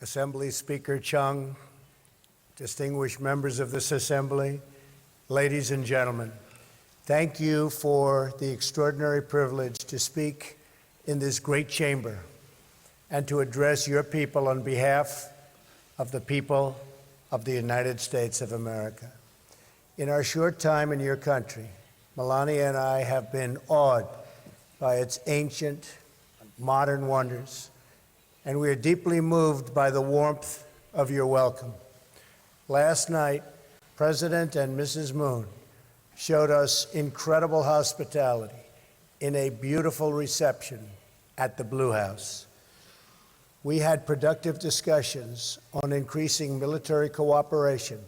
Assembly Speaker Chung, distinguished members of this Assembly, ladies and gentlemen, thank you for the extraordinary privilege to speak in this great chamber and to address your people on behalf of the people of the United States of America. In our short time in your country, Melania and I have been awed by its ancient, modern wonders, and we are deeply moved by the warmth of your welcome. Last night, President and Mrs. Moon showed us incredible hospitality in a beautiful reception at the Blue House. We had productive discussions on increasing military cooperation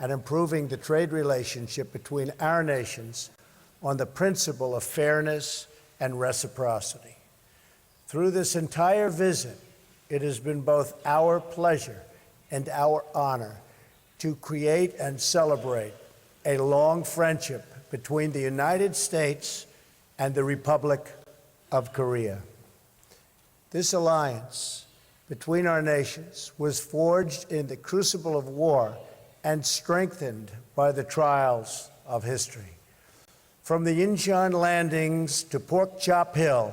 and improving the trade relationship between our nations on the principle of fairness and reciprocity. Through this entire visit, it has been both our pleasure and our honor to create and celebrate a long friendship between the United States and the Republic of Korea. This alliance between our nations was forged in the crucible of war and strengthened by the trials of history. From the Incheon landings to Pork Chop Hill,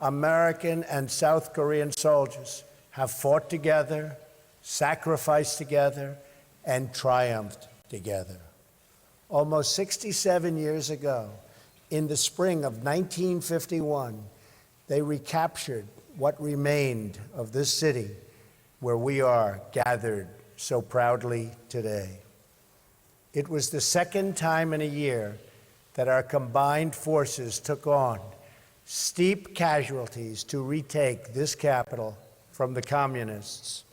American and South Korean soldiers have fought together, sacrificed together, and triumphed together. Almost 67 years ago, in the spring of 1951, they recaptured what remained of this city where we are gathered so proudly today. It was the second time in a year that our combined forces took on steep casualties to retake this capital from the communists.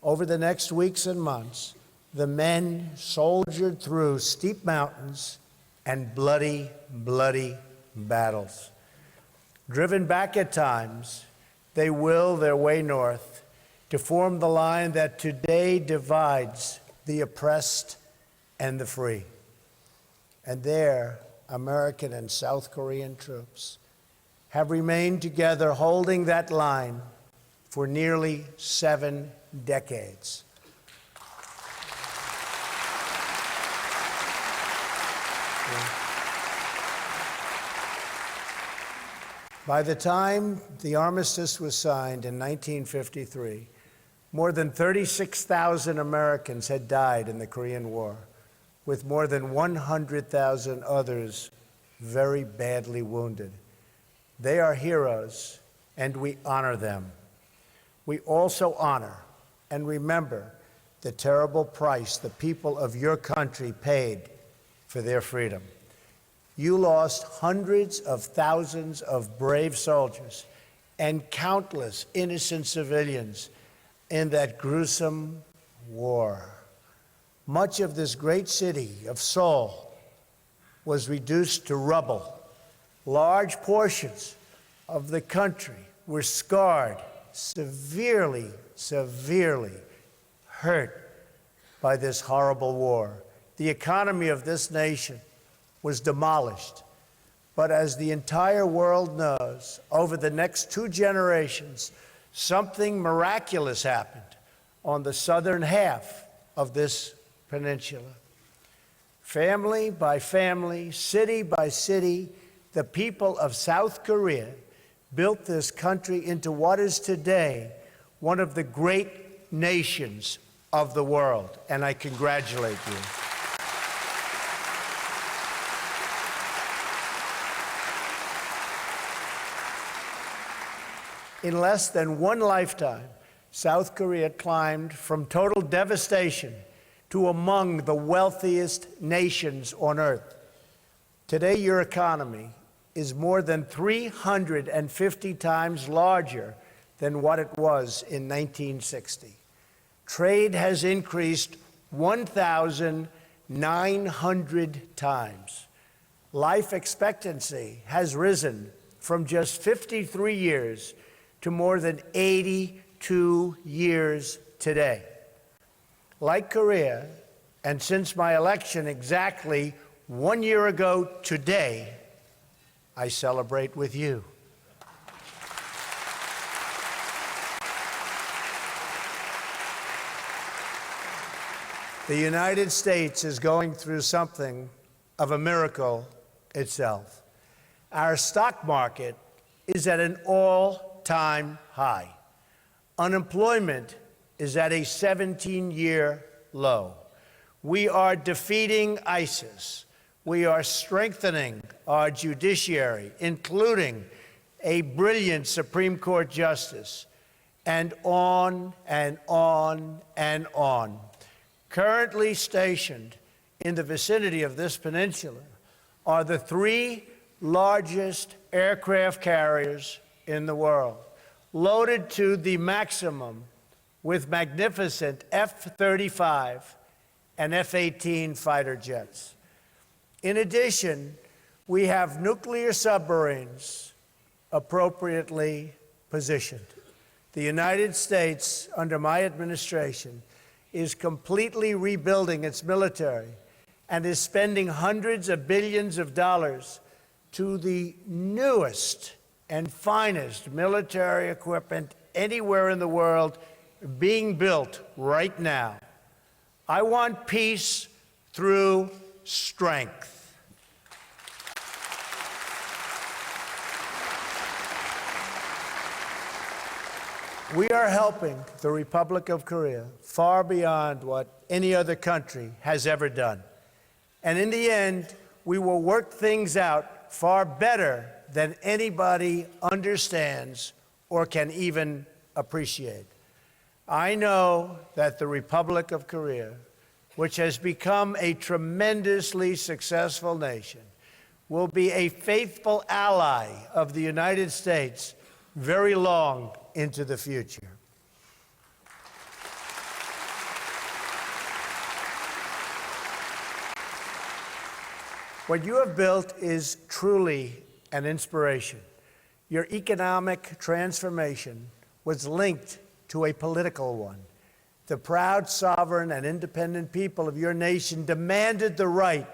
Over the next weeks and months, the men soldiered through steep mountains and bloody battles. Driven back at times, they will their way north to form the line that today divides the oppressed and the free. And there, American and South Korean troops have remained together holding that line for nearly 7 decades. By the time the armistice was signed in 1953, more than 36,000 Americans had died in the Korean War, with more than 100,000 others very badly wounded. They are heroes, and we honor them. We also honor and remember the terrible price the people of your country paid for their freedom. You lost hundreds of thousands of brave soldiers and countless innocent civilians in that gruesome war. Much of this great city of Seoul was reduced to rubble. Large portions of the country were scarred, severely hurt by this horrible war. The economy of this nation was demolished. But as the entire world knows, over the next 2 generations, something miraculous happened on the southern half of this peninsula. Family by family, city by city, the people of South Korea built this country into what is today one of the great nations of the world, and I congratulate you. In less than 1 lifetime, South Korea climbed from total devastation to among the wealthiest nations on earth. Today, your economy is more than 350 times larger than what it was in 1960. Trade has increased 1,900 times. Life expectancy has risen from just 53 years to more than 82 years today. Like Korea, and since my election exactly 1 year ago today, I celebrate with you. The United States is going through something of a miracle itself. Our stock market is at an all-time high. Unemployment is at a 17-year low. We are defeating ISIS. We are strengthening our judiciary, including a brilliant Supreme Court justice, and on and on and on. Currently stationed in the vicinity of this peninsula are the 3 largest aircraft carriers in the world, loaded to the maximum with magnificent F-35 and F-18 fighter jets. In addition, we have nuclear submarines appropriately positioned. The United States, under my administration, is completely rebuilding its military and is spending hundreds of billions of dollars to the newest and finest military equipment anywhere in the world being built right now. I want peace through strength. We are helping the Republic of Korea far beyond what any other country has ever done. And in the end, we will work things out far better than anybody understands or can even appreciate. I know that the Republic of Korea, which has become a tremendously successful nation, will be a faithful ally of the United States very long into the future. What you have built is truly an inspiration. Your economic transformation was linked to a political one. The proud, sovereign, and independent people of your nation demanded the right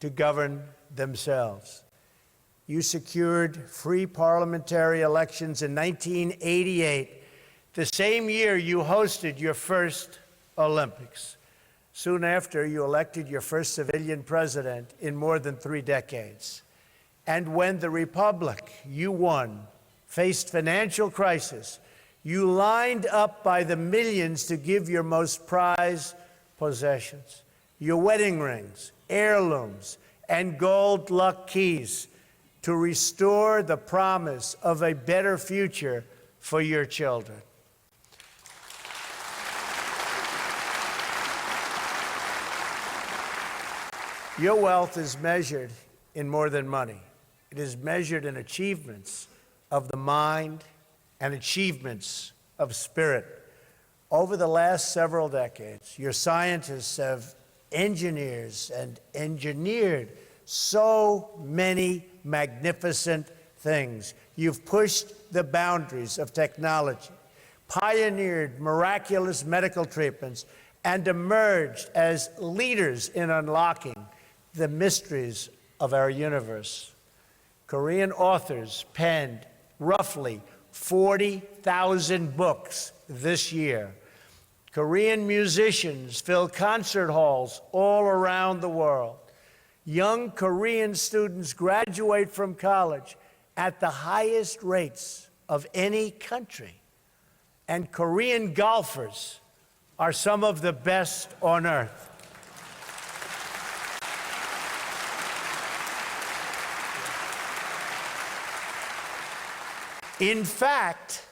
to govern themselves. You secured free parliamentary elections in 1988, the same year you hosted your first Olympics. Soon after, you elected your first civilian president in more than 3 decades. And when the republic you won faced financial crisis, you lined up by the millions to give your most prized possessions, your wedding rings, heirlooms, and gold luck keys, to restore the promise of a better future for your children. Your wealth is measured in more than money. It is measured in achievements of the mind and achievements of spirit. Over the last several decades, your scientists have engineered so many magnificent things. You've pushed the boundaries of technology, pioneered miraculous medical treatments, and emerged as leaders in unlocking the mysteries of our universe. Korean authors penned roughly 40,000 books this year. Korean musicians fill concert halls all around the world. Young Korean students graduate from college at the highest rates of any country. And Korean golfers are some of the best on earth. In fact,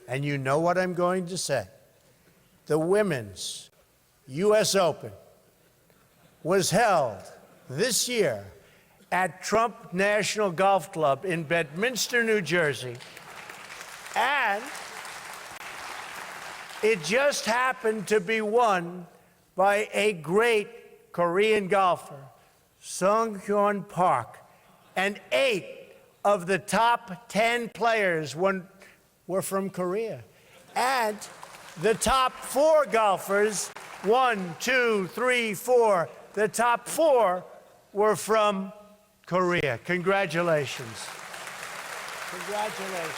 and you know what I'm going to say, the Women's U.S. Open was held this year at Trump National Golf Club in Bedminster, New Jersey, and it just happened to be won by a great Korean golfer, Sung Hyun Park, and 8 of the top 10 players were from Korea. And the top 4 golfers, 1, 2, 3, 4, the top 4 were from Korea. Congratulations. Congratulations.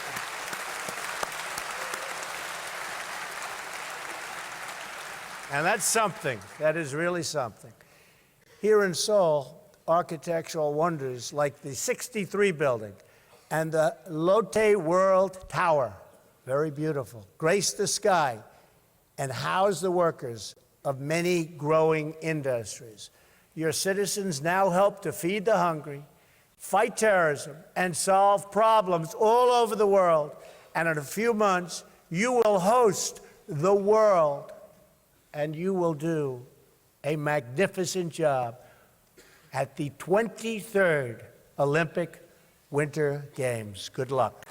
And that's something. That is really something. Here in Seoul, architectural wonders like the 63 building and the Lotte World Tower, very beautiful, grace the sky and house the workers of many growing industries. Your citizens now help to feed the hungry, fight terrorism, and solve problems all over the world. And in a few months, you will host the world, and you will do a magnificent job at the 23rd Olympic Winter Games. Good luck.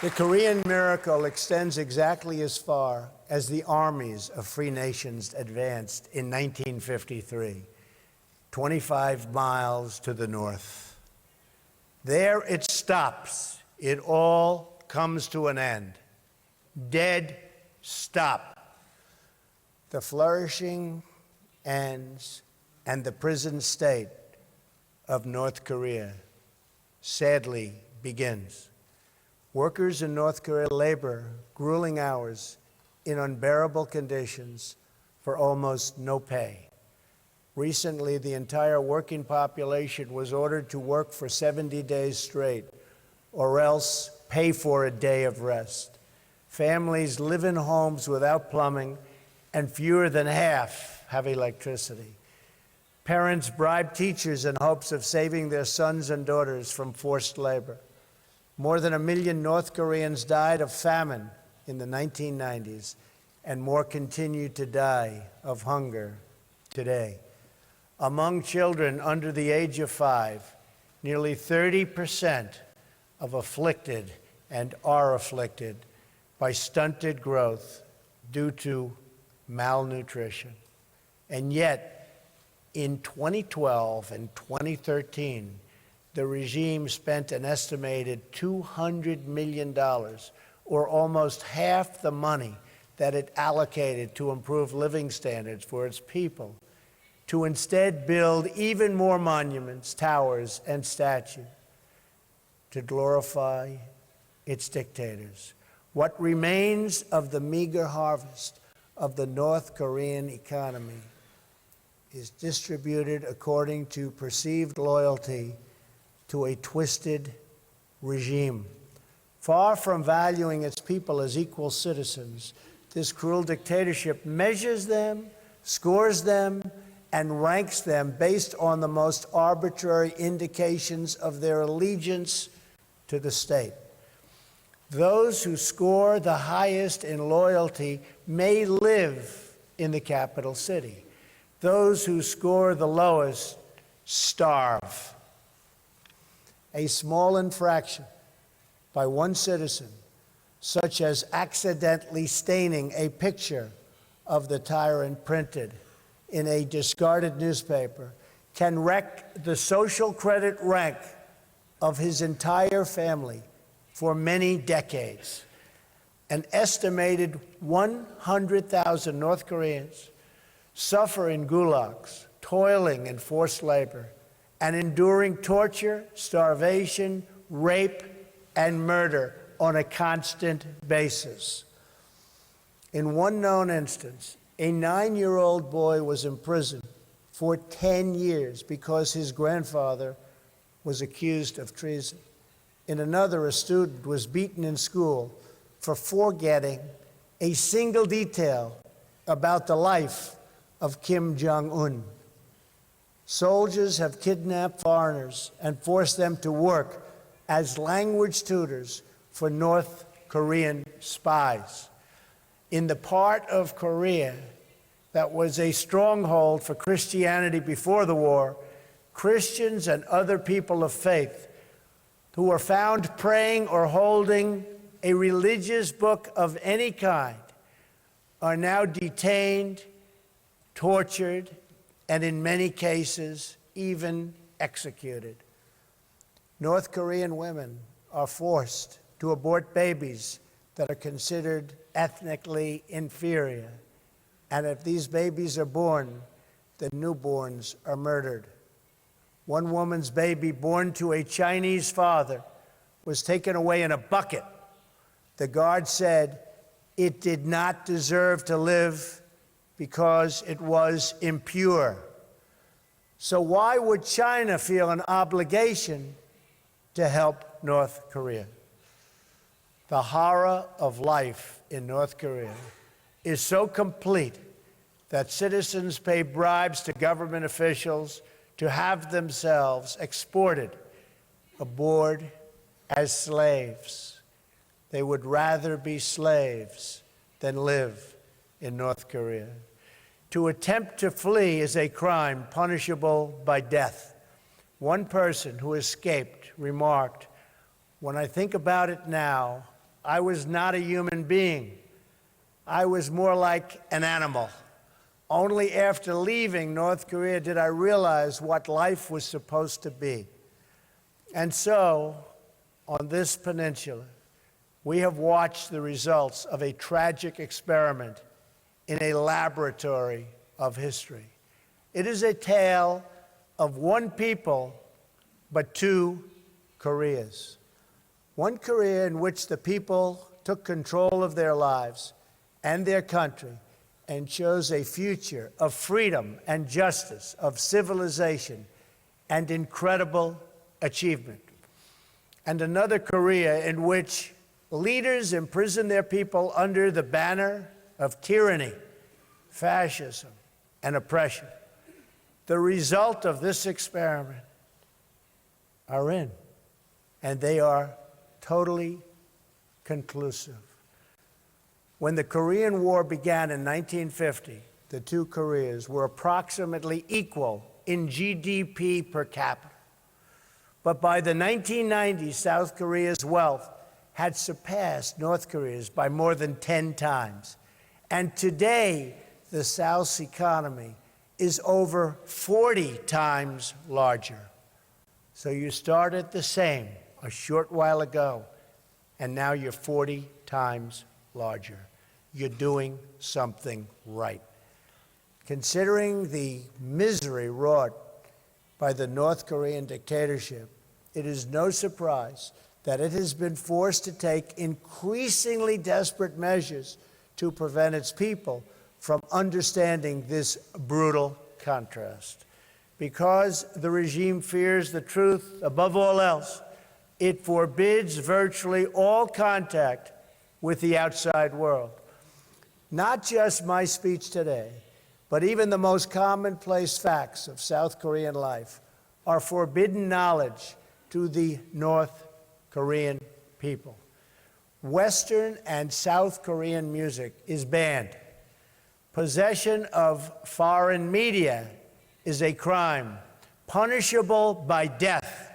The Korean miracle extends exactly as far as the armies of free nations advanced in 1953, 25 miles to the north. There it stops. It all comes to an end. Dead stop. The flourishing ends, and the prison state of North Korea sadly begins. Workers in North Korea labor grueling hours in unbearable conditions for almost no pay. Recently, the entire working population was ordered to work for 70 days straight, or else pay for a day of rest. Families live in homes without plumbing, and fewer than half have electricity. Parents bribe teachers in hopes of saving their sons and daughters from forced labor. More than 1 million North Koreans died of famine in the 1990s, and more continue to die of hunger today. Among children under the age of 5, nearly 30% of afflicted and are afflicted by stunted growth due to malnutrition. And yet, in 2012 and 2013, the regime spent an estimated $200 million, or almost half the money that it allocated to improve living standards for its people, to instead build even more monuments, towers, and statues to glorify its dictators. What remains of the meager harvest of the North Korean economy is distributed according to perceived loyalty to a twisted regime. Far from valuing its people as equal citizens, this cruel dictatorship measures them, scores them, and ranks them based on the most arbitrary indications of their allegiance to the state. Those who score the highest in loyalty may live in the capital city. Those who score the lowest starve. A small infraction by one citizen, such as accidentally staining a picture of the tyrant printed in a discarded newspaper, can wreck the social credit rank of his entire family for many decades. An estimated 100,000 North Koreans suffer in gulags, toiling in forced labor, and enduring torture, starvation, rape, and murder on a constant basis. In one known instance, a 9-year-old boy was imprisoned for 10 years because his grandfather was accused of treason. In another, a student was beaten in school for forgetting a single detail about the life of Kim Jong-un. Soldiers have kidnapped foreigners and forced them to work as language tutors for North Korean spies. In the part of Korea that was a stronghold for Christianity before the war, Christians and other people of faith who were found praying or holding a religious book of any kind are now detained, tortured, and in many cases, even executed. North Korean women are forced to abort babies that are considered ethnically inferior. And if these babies are born, the newborns are murdered. One woman's baby born to a Chinese father was taken away in a bucket The guard said it did not deserve to live because it was impure. So why would China feel an obligation to help North Korea? The horror of life in North Korea is so complete that citizens pay bribes to government officials to have themselves exported aboard as slaves. They would rather be slaves than live in North Korea. To attempt to flee is a crime punishable by death. One person who escaped remarked, "When I think about it now, I was not a human being. I was more like an animal. Only after leaving North Korea did I realize what life was supposed to be." And so, on this peninsula, we have watched the results of a tragic experiment in a laboratory of history. It is a tale of one people, but two Koreas. One Korea in which the people took control of their lives and their country and chose a future of freedom and justice, of civilization and incredible achievement. And another Korea in which leaders imprisoned their people under the banner of tyranny, fascism, and oppression. The result of this experiment are in, and they are totally conclusive. When the Korean War began in 1950, the two Koreas were approximately equal in GDP per capita. But by the 1990s, South Korea's wealth had surpassed North Korea's by more than 10 times. And today, the South's economy is over 40 times larger. So you started the same a short while ago, and now you're 40 times larger. You're doing something right. Considering the misery wrought by the North Korean dictatorship, it is no surprise that it has been forced to take increasingly desperate measures to prevent its people from understanding this brutal contrast. Because the regime fears the truth above all else, it forbids virtually all contact with the outside world. Not just my speech today, but even the most commonplace facts of South Korean life are forbidden knowledge to the North Korean people. Western and South Korean music is banned. Possession of foreign media is a crime, punishable by death.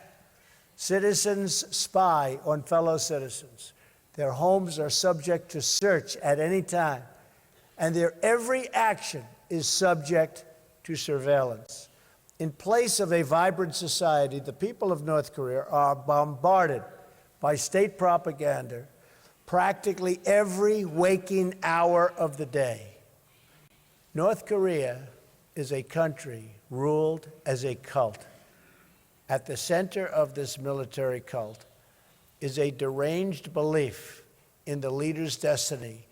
Citizens spy on fellow citizens. Their homes are subject to search at any time, and their every action is subject to surveillance. In place of a vibrant society, the people of North Korea are bombarded by state propaganda practically every waking hour of the day. North Korea is a country ruled as a cult. At the center of this military cult is a deranged belief in the leader's destiny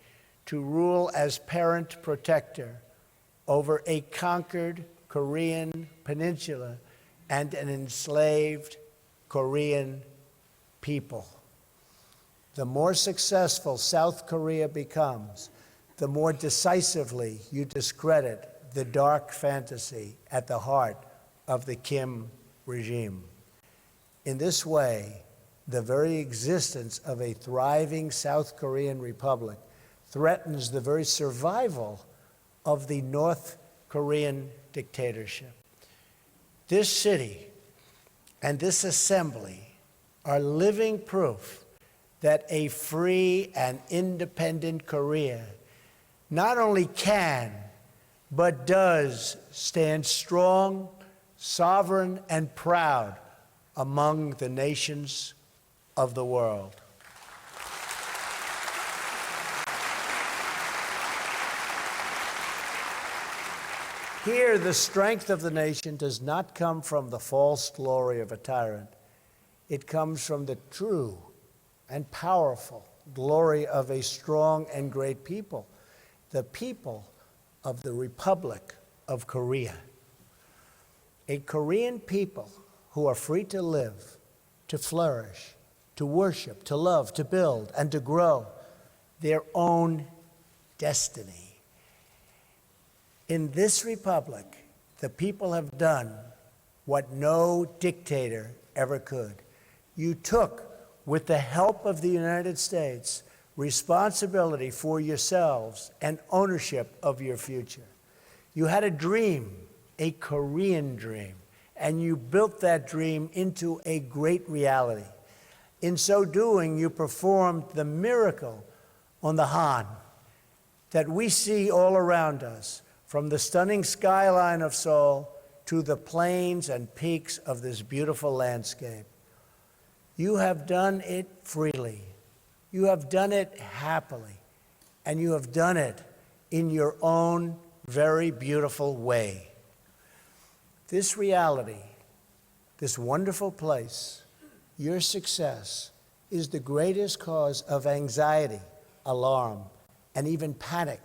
to rule as parent protector over a conquered Korean peninsula and an enslaved Korean people. The more successful South Korea becomes, the more decisively you discredit the dark fantasy at the heart of the Kim regime. In this way, the very existence of a thriving South Korean republic threatens the very survival of the North Korean dictatorship. This city and this assembly are living proof that a free and independent Korea not only can, but does stand strong, sovereign, and proud among the nations of the world. Here, the strength of the nation does not come from the false glory of a tyrant. It comes from the true and powerful glory of a strong and great people, the people of the Republic of Korea. A Korean people who are free to live, to flourish, to worship, to love, to build, and to grow their own destiny. In this republic, the people have done what no dictator ever could. You took, with the help of the United States, responsibility for yourselves and ownership of your future. You had a dream, a Korean dream, and you built that dream into a great reality. In so doing, you performed the miracle on the Han that we see all around us, from the stunning skyline of Seoul to the plains and peaks of this beautiful landscape. You have done it freely. You have done it happily. And you have done it in your own very beautiful way. This reality, this wonderful place, your success is the greatest cause of anxiety, alarm, and even panic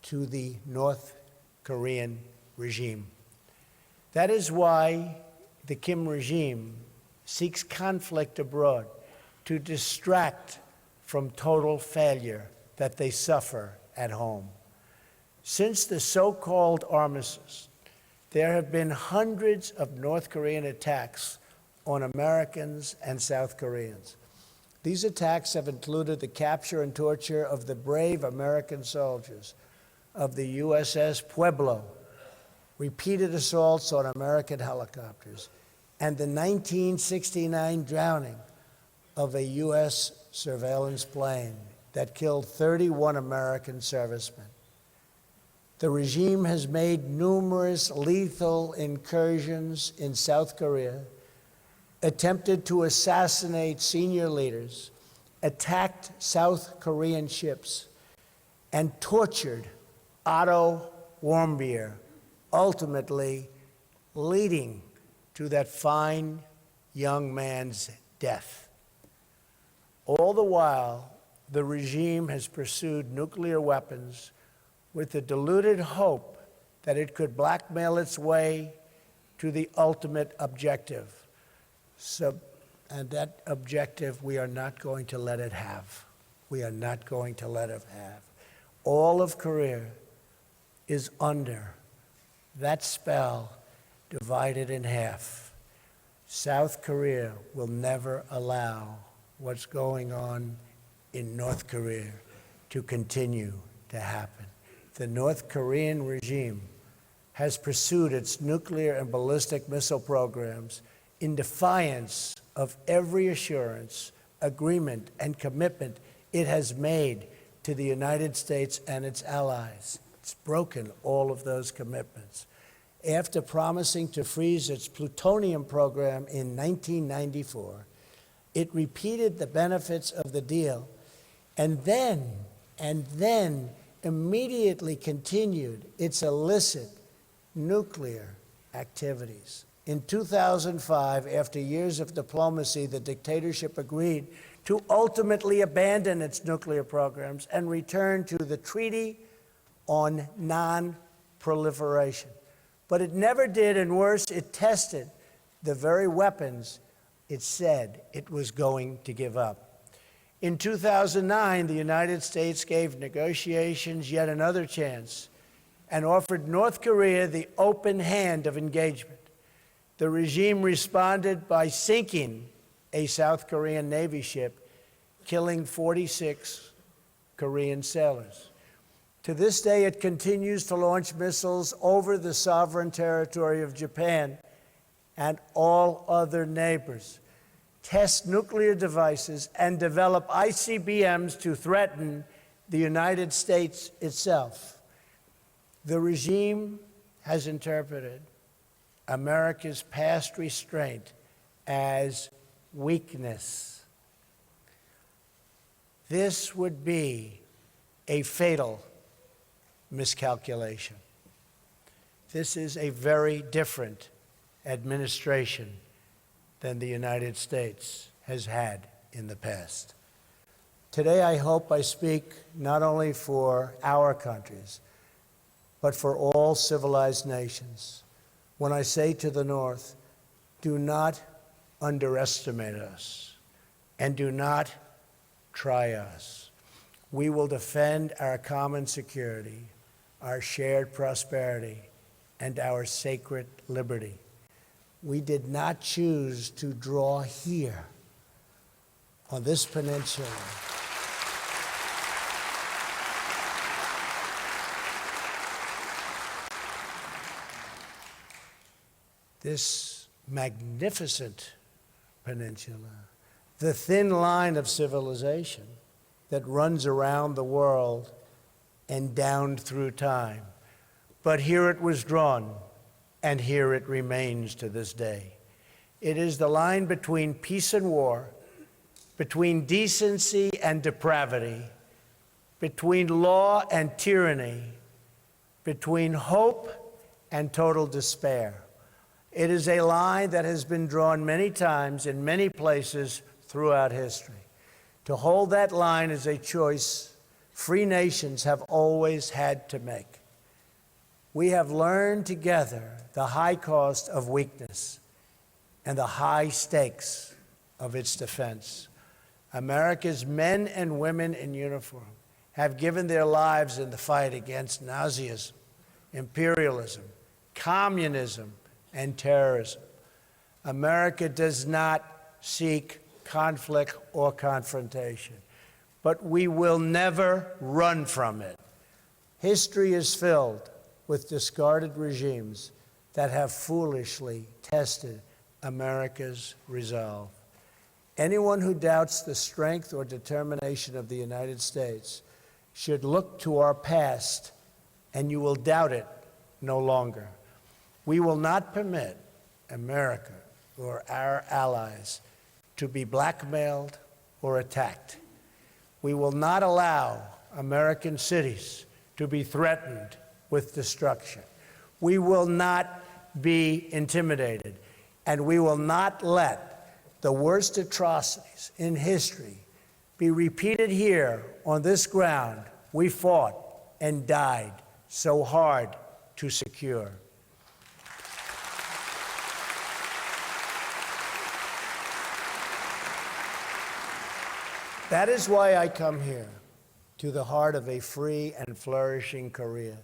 to the North Korean regime. That is why the Kim regime seeks conflict abroad to distract from total failure that they suffer at home. Since the so-called armistice, there have been hundreds of North Korean attacks on Americans and South Koreans. These attacks have included the capture and torture of the brave American soldiers of the USS Pueblo, repeated assaults on American helicopters, and the 1969 drowning of a U.S. surveillance plane that killed 31 American servicemen. The regime has made numerous lethal incursions in South Korea, attempted to assassinate senior leaders, attacked South Korean ships, and tortured Otto Warmbier, ultimately leading to that fine young man's death. All the while, the regime has pursued nuclear weapons with the deluded hope that it could blackmail its way to the ultimate objective. And that objective, we are not going to let it have. We are not going to let it have. All of Korea is under that spell, divided in half. South Korea will never allow what's going on in North Korea to continue to happen. The North Korean regime has pursued its nuclear and ballistic missile programs in defiance of every assurance, agreement, and commitment it has made to the United States and its allies. It's broken all of those commitments. After promising to freeze its plutonium program in 1994, it repeated the benefits of the deal and then immediately continued its illicit nuclear activities. In 2005, after years of diplomacy, the dictatorship agreed to ultimately abandon its nuclear programs and return to the Treaty on Non-Proliferation. But it never did, and worse, it tested the very weapons it said it was going to give up. In 2009, the United States gave negotiations yet another chance and offered North Korea the open hand of engagement. The regime responded by sinking a South Korean Navy ship, killing 46 Korean sailors. To this day, it continues to launch missiles over the sovereign territory of Japan and all other neighbors, test nuclear devices, and develop ICBMs to threaten the United States itself. The regime has interpreted America's past restraint as weakness. This would be a fatal miscalculation. This is a very different administration than the United States has had in the past. Today, I hope I speak not only for our countries, but for all civilized nations when I say to the North, do not underestimate us and do not try us. We will defend our common security, our shared prosperity, and our sacred liberty. We did not choose to draw here on this peninsula. This magnificent peninsula, the thin line of civilization that runs around the world and down through time. But here it was drawn, and here it remains to this day. It is the line between peace and war, between decency and depravity, between law and tyranny, between hope and total despair. It is a line that has been drawn many times in many places throughout history. To hold that line is a choice free nations have always had to make. We have learned together the high cost of weakness and the high stakes of its defense. America's men and women in uniform have given their lives in the fight against Nazism, imperialism, communism, and terrorism. America does not seek conflict or confrontation, but we will never run from it. History is filled with discarded regimes that have foolishly tested America's resolve. Anyone who doubts the strength or determination of the United States should look to our past, and you will doubt it no longer. We will not permit America or our allies to be blackmailed or attacked. We will not allow American cities to be threatened with destruction. We will not be intimidated, and we will not let the worst atrocities in history be repeated here on this ground we fought and died so hard to secure. That is why I come here, to the heart of a free and flourishing Korea,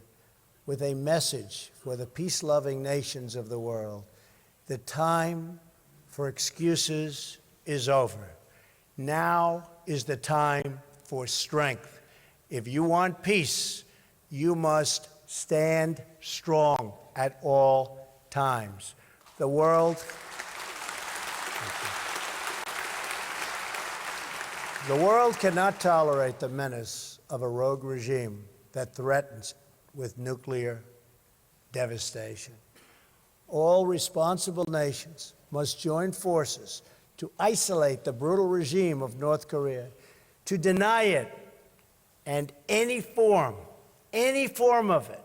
with a message for the peace-loving nations of the world. The time for excuses is over. Now is the time for strength. If you want peace, you must stand strong at all times. The world cannot tolerate the menace of a rogue regime that threatens with nuclear devastation. All responsible nations must join forces to isolate the brutal regime of North Korea, to deny it, and any form of it,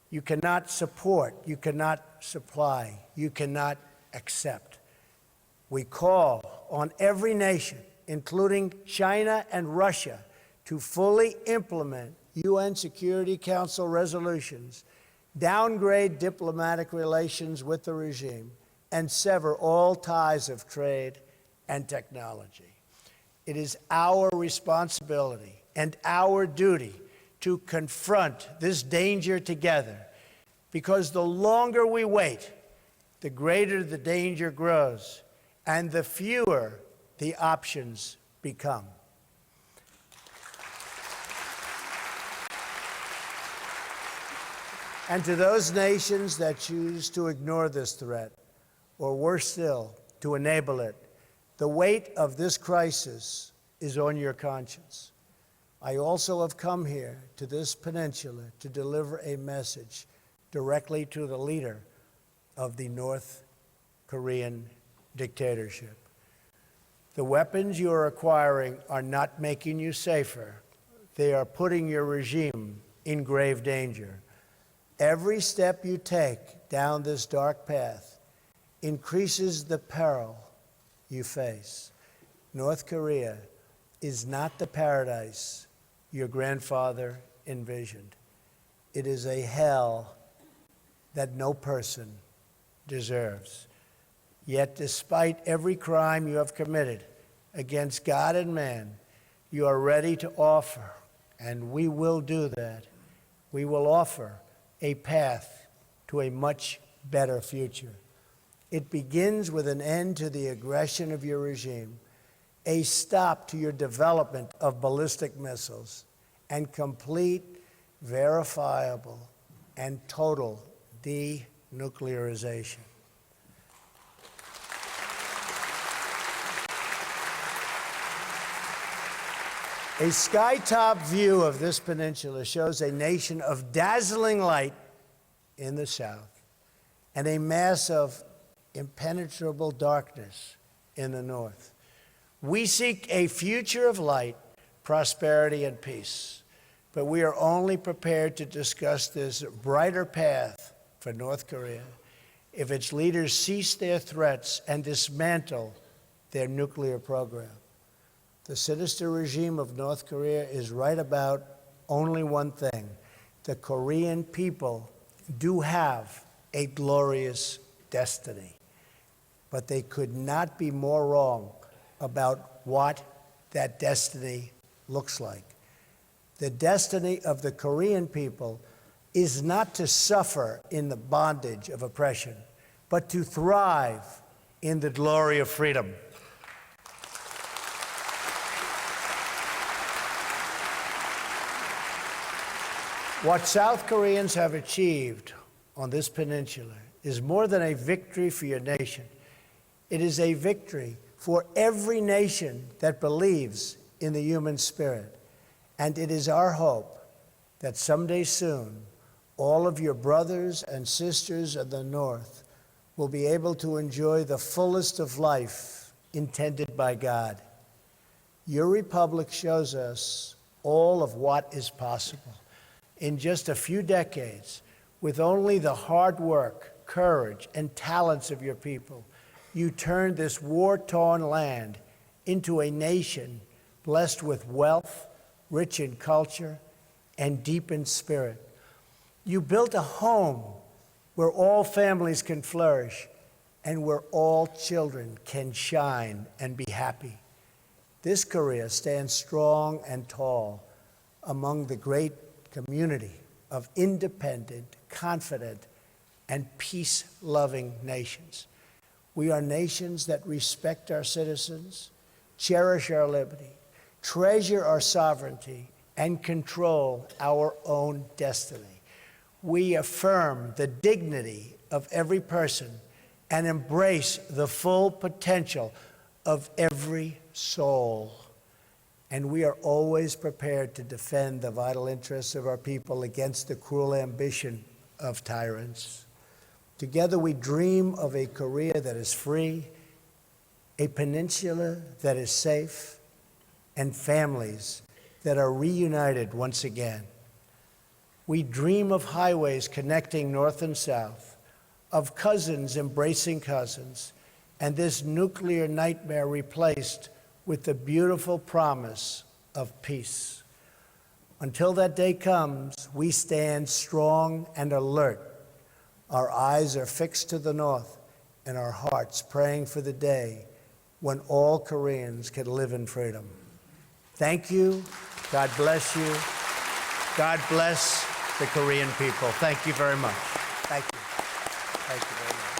you cannot support, you cannot supply, you cannot accept. We call on every nation, including China and Russia, to fully implement UN Security Council resolutions, downgrade diplomatic relations with the regime, and sever all ties of trade and technology. It is our responsibility and our duty to confront this danger together, because the longer we wait, the greater the danger grows, and the fewer the options become. And to those nations that choose to ignore this threat, or worse still, to enable it, the weight of this crisis is on your conscience. I also have come here to this peninsula to deliver a message directly to the leader of the North Korean dictatorship. The weapons you are acquiring are not making you safer. They are putting your regime in grave danger. Every step you take down this dark path increases the peril you face. North Korea is not the paradise your grandfather envisioned. It is a hell that no person deserves. Yet, despite every crime you have committed against God and man, you are ready to offer, and we will do that. We will offer a path to a much better future. It begins with an end to the aggression of your regime, a stop to your development of ballistic missiles, and complete, verifiable, and total denuclearization. A skytop view of this peninsula shows a nation of dazzling light in the south and a mass of impenetrable darkness in the north. We seek a future of light, prosperity, and peace, but we are only prepared to discuss this brighter path for North Korea if its leaders cease their threats and dismantle their nuclear program. The sinister regime of North Korea is right about only one thing. The Korean people do have a glorious destiny, but they could not be more wrong about what that destiny looks like. The destiny of the Korean people is not to suffer in the bondage of oppression, but to thrive in the glory of freedom. What South Koreans have achieved on this peninsula is more than a victory for your nation. It is a victory for every nation that believes in the human spirit. And it is our hope that someday soon, all of your brothers and sisters of the North will be able to enjoy the fullest of life intended by God. Your republic shows us all of what is possible. In just a few decades, with only the hard work, courage, and talents of your people, you turned this war-torn land into a nation blessed with wealth, rich in culture, and deep in spirit. You built a home where all families can flourish and where all children can shine and be happy. This Korea stands strong and tall among the great community of independent, confident, and peace-loving nations. We are nations that respect our citizens, cherish our liberty, treasure our sovereignty, and control our own destiny. We affirm the dignity of every person and embrace the full potential of every soul. And we are always prepared to defend the vital interests of our people against the cruel ambition of tyrants. Together we dream of a Korea that is free, a peninsula that is safe, and families that are reunited once again. We dream of highways connecting north and south, of cousins embracing cousins, and this nuclear nightmare replaced with the beautiful promise of peace. Until that day comes, we stand strong and alert. Our eyes are fixed to the north and our hearts praying for the day when all Koreans can live in freedom. Thank you. God bless you. God bless the Korean people. Thank you very much. Thank you. Thank you very much.